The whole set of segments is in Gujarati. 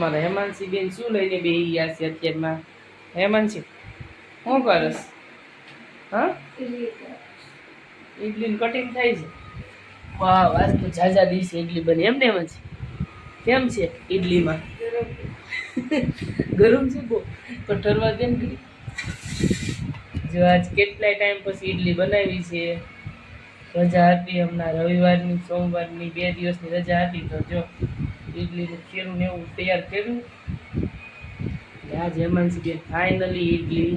મારા હેમાંશી બેન શું લઈને બેસી ગયા છે અત્યારમાં? હેમાંશી શું કરસ? હા, ઇડલીનું કટિંગ થાય છે. વાહ, આજ તો ઝાઝા દિવસે ઇડલી બની એમ ને? હેમાંશી કેમ છે ઇડલીમાં? ગરમ છે બહુ, તો ઠરવા દે ને. જો આજ કેટલાય ટાઈમ પછી ઇડલી બનાવી છે. રજા હતી હમણાં રવિવારની, સોમવારની 2 દિવસની રજા હતી. તો જો ઇડલીનું ખીરું ને એવું તૈયાર કર્યું. આજ હેમાંશી બેન ફાઇનલી ઇડલી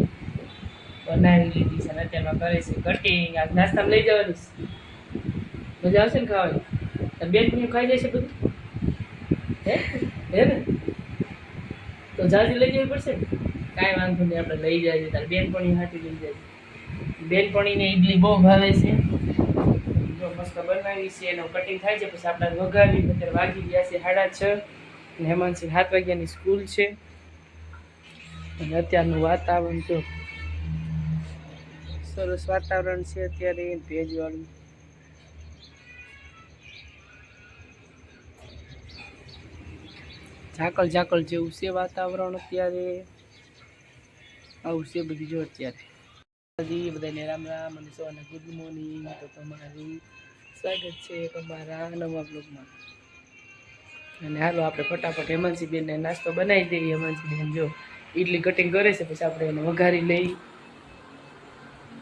બનાવી લીધી છે. અત્યારમાં કરે છે કટિંગ. આજ નાસ્તામાં લઈ જવાની છે. મજા આવશે ને ખાવાની? બેન પણ ખાઈ જશે બધું? હે ને? તો જાજી લઈ જવી પડશે ને? કાંઈ વાંધો નહીં, આપણે લઈ જાય. તારે બેનપણી હાથી લઈ જાય. બેનપણીને ઇડલી બહુ ભાવે છે. જો મસ્ત બનાવી છે, એનું કટિંગ થાય છે. પછી આપણે વઘારી. અત્યારે વાગી ગયા છે 6:30 અને હેમાંશી 7 વાગ્યાની સ્કૂલ છે. અને અત્યારનું વાતાવરણ જો સરસ વાતાવરણ છે અત્યારે, ભેજવાળું. ઝાકળ જેવું છે વાતાવરણ અત્યારે. આવું છે બધું જો અત્યારે. બધાને રામ રામ અને સવારના ગુડ મોર્નિંગ. તો તમારું સ્વાગત છે તમારા નવા બ્લોગમાં. અને હાલો આપણે ફટાફટ હેમાંશી બેનને નાસ્તો બનાવી દઈએ. હેમાંશી બેન જો ઇડલી કટિંગ કરે છે, પછી આપણે એને વઘારી લઈ.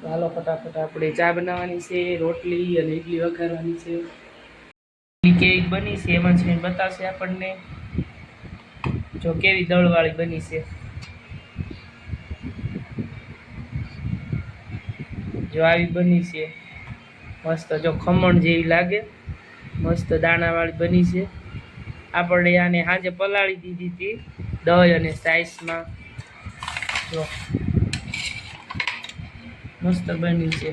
તો હાલો ફટાફટ આપણે ચા બનાવવાની છે, રોટલી અને ઇડલી વઘારવાની છે. ઇડલી કેવી બની છે હેમાંશી બેન બતાવશે આપણને. જો કેવી દળવાળી બની છે. જો આવી બની છે મસ્ત. જો ખમણ જેવી લાગે, મસ્ત દાણાવાળી બની છે. આપણે આને સાંજે પલાળી દીધી હતી દહીં અને સાઈસમાં. જો મસ્ત બની છે.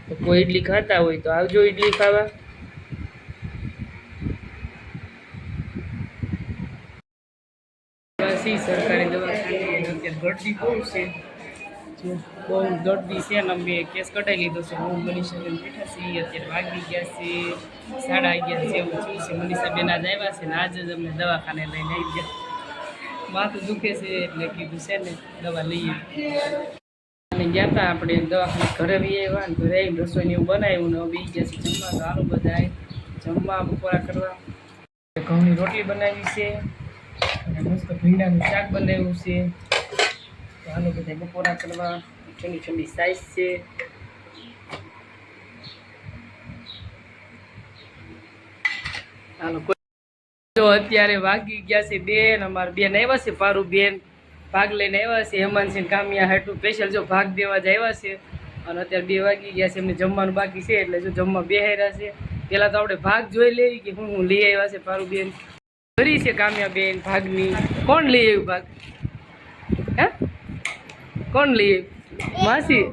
તો કોઈ ઇડલી ખાતા હોય તો આવજો ઇડલી ખાવા. સરકારી દવાખાને અત્યારે ગળદી બહુ છે. બહુ ગળદી છે ને અમે કેસ કઢાવી લીધો છે. હું મનીષાબેન બેઠા છીએ. અત્યારે વાગી ગયા છે 11:30 જેવું થયું છે. મનીષાબેન આજ આવ્યા છે ને આજે જ અમને દવાખાને લઈને આવી ગયા. માથું દુખે છે એટલે કીધું છે ને દવા લઈએ. અને ગયા હતા આપણે દવાખાને, ઘરે બી આવ્યા ને ઘરે આવીને રસોઈને એવું બનાવ્યું ને બી ગયા છે જમવા. તો હાલો બધા જમવા બપોરા કરવા. ઘઉંની રોટલી બનાવી છે અને મસ્ત ભીંડાનું શાક બનાવ્યું છે. તો હાલો બધા બપોરા કરવા. ઠંડી ઠંડી સાઈઝ છે. હાલો જો અત્યારે વાગી ગયા છે 2 ને અમારા બેન આવ્યા છે. પારું બેન ભાગ લઈને આવ્યા છે. હેમાંશી કામિયા હાટું સ્પેશિયલ જો ભાગ દેવા જ આવ્યા છે. અને અત્યારે 2 વાગી ગયા છે. એમને જમવાનું બાકી છે એટલે જો જમવા બેહાર્યા છે. પેલા તો આપણે ભાગ જોઈ લેવી કે હું લઈ આવ્યા છે. પારું બેન કરી છે કામ્યા બેન ભાગની. કોણ લઈ આવ્યું ભાગ? હે કોણ લઈ આવ્યું? માસી.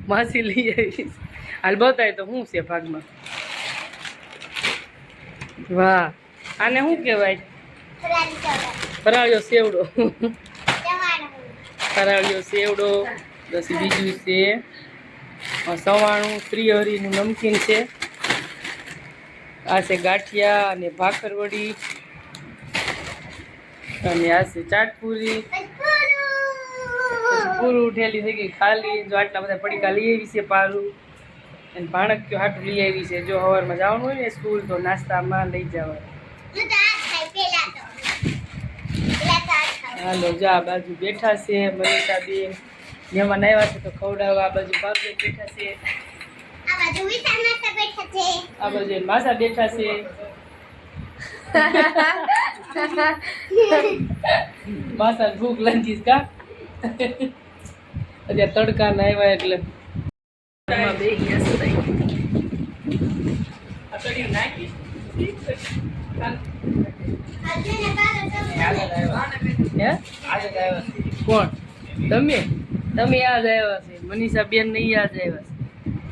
માસી લઈ આવી. હાલ બતાય તો શું છે ભાગમાં. વાહ, આને શું કહેવાય? ફરાળિયો સેવડો. ફરાળિયો સેવડો. પછી બીજું છે સવાણું શ્રીહરિનું નમકીન છે. આ છે ગાંઠિયા અને ભાખરવડી. અને આ છે ચાટપુરી. પૂરું ઠેલી થઈ ગઈ ખાલી. જો આટલા બધા પડીકા લઈ આવી છે પારું. અને ભાણક તો હાટું લઈ આવી છે. જો સવારમાં જવાનું હોય ને સ્કૂલ તો નાસ્તામાં લઈ જવાનું. હાલો જો આ બાજુ બેઠા છે મનીષા બેન. મહેમાન આવ્યા છે તો ખવડાવવા. આ બાજુ બાપુ બેઠા છે. આ બાજુ માસા બેઠા છે. માસા ભૂખ લાગી કા અત્યારે તડકા ના આવ્યા એટલે બે કોણ? તમે યાદ આવ્યા છે. મનીષા બેન ને યાદ આવ્યા છે.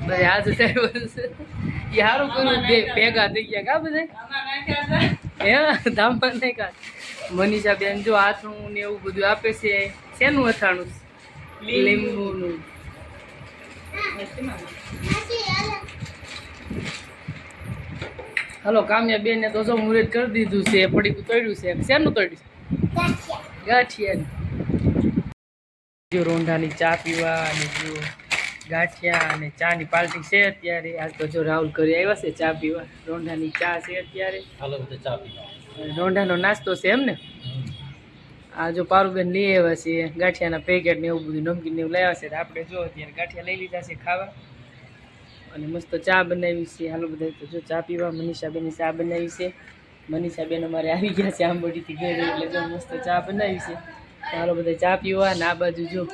બધા યાદ જ આવ્યા છે. એ સારું કર્યું ભેગા થઈ ગયા કા બધા. હે ધામમાં નહીં કા. મનીષા બેન જો હાથનું ને એવું બધું આપે છે. શેનું અથાણું? લીંબુનું. હાલો કામ્યા બેન ને તો જો મુહૂર્ત કરી દીધું છે, પડીકું તળ્યું છે. શેનું તળ્યું છે? ગાંઠિયા. જો રોંઢાની ચા પીવા અને જો ગાંઠિયા અને ચાની પાર્ટી છે અત્યારે. આજ તો જો રાહુલ ઘરે આવ્યા છે ચા પીવા. રોંઢાની ચા છે અત્યારે. રોંઢાનો નાસ્તો છે એમ ને. આ જો પારુબેન લઈ આવ્યા છે ગાંઠિયાના પેકેટ ને એવું બધું નમકીન ને એવું લાવ્યા છે. આપણે જો અત્યારે ગાંઠિયા લઈ લીધા છે ખાવા અને મસ્ત ચા બનાવી છે. હાલો બધા તો જો ચા પીવા. મનીષાબેનની ચા બનાવી છે. મનીષાબેન અમારે આવી ગયા છે આંબોડીથી ઘરે, એટલે જો મસ્ત ચા બનાવી છે. હાલો બધા ચા પીવા. અને આ બાજુ જો